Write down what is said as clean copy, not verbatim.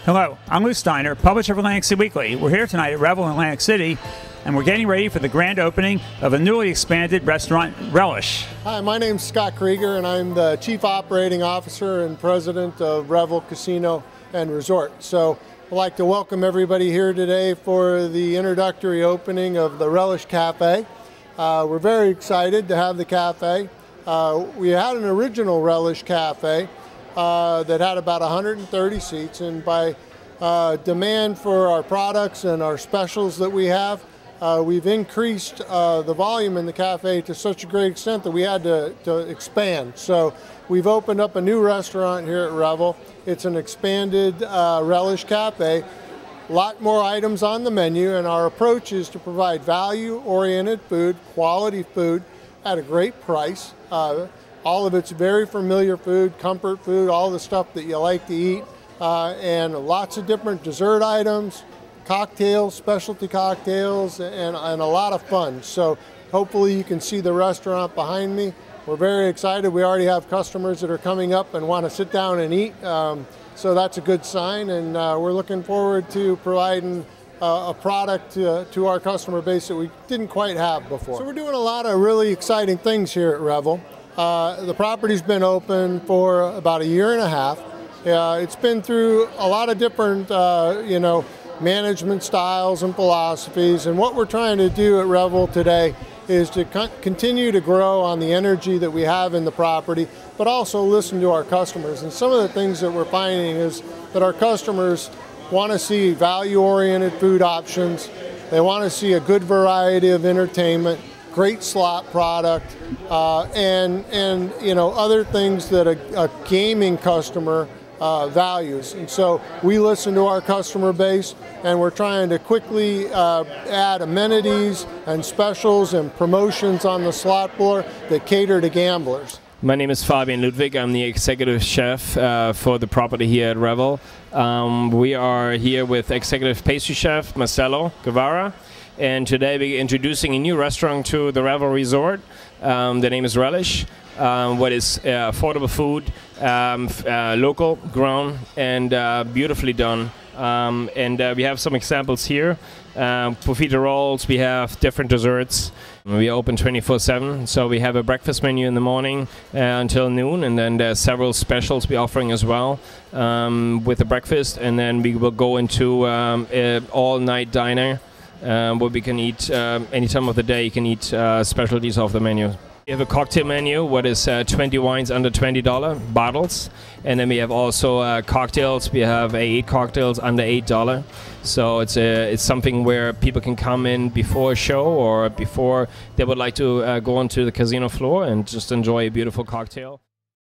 Hello, I'm Lou Steiner, publisher of Atlantic City Weekly. We're here tonight at Revel in Atlantic City, and we're getting ready for the grand opening of a newly expanded restaurant, Relish. Hi, my name's Scott Krieger, and I'm the Chief Operating Officer and President of Revel Casino and Resort. So I'd like to welcome everybody here today for the introductory opening of the Relish Cafe. We're very excited to have the cafe. We had an original Relish Cafe that had about 130 seats, and by demand for our products and our specials that we have, we've increased the volume in the cafe to such a great extent that we had to expand. So we've opened up a new restaurant here at Revel. It's an expanded Relish Cafe. A lot more items on the menu, and our approach is to provide value-oriented food, quality food at a great price. All of it's very familiar food, comfort food, all the stuff that you like to eat, and lots of different dessert items, cocktails, specialty cocktails, and a lot of fun. So hopefully you can see the restaurant behind me. We're very excited. We already have customers that are coming up and want to sit down and eat, so that's a good sign, and we're looking forward to providing a product to our customer base that we didn't quite have before. So we're doing a lot of really exciting things here at Revel. The property's been open for about a year and a half. It's been through a lot of different, management styles and philosophies. And what we're trying to do at Revel today is to continue to grow on the energy that we have in the property, but also listen to our customers. And some of the things that we're finding is that our customers want to see value-oriented food options. They want to see a good variety of entertainment, great slot product, and other things that a gaming customer values. And so we listen to our customer base, and we're trying to quickly add amenities and specials and promotions on the slot floor that cater to gamblers. My name is Fabian Ludwig. I'm the executive chef for the property here at Revel. We are here with executive pastry chef Marcelo Guevara. And today we're introducing a new restaurant to the Revel Resort. The name is Relish. What is affordable food, local, grown, and beautifully done. We have some examples here. Profiterole rolls, we have different desserts. We open 24/7, so we have a breakfast menu in the morning until noon, and then there's several specials we're offering as well with the breakfast, and then we will go into an all-night diner where we can eat any time of the day. You can eat specialties off the menu. We have a cocktail menu, what is 20 wines under $20 bottles, and then we have also cocktails. We have 8 cocktails under $8. So it's something where people can come in before a show or before they would like to go onto the casino floor and just enjoy a beautiful cocktail.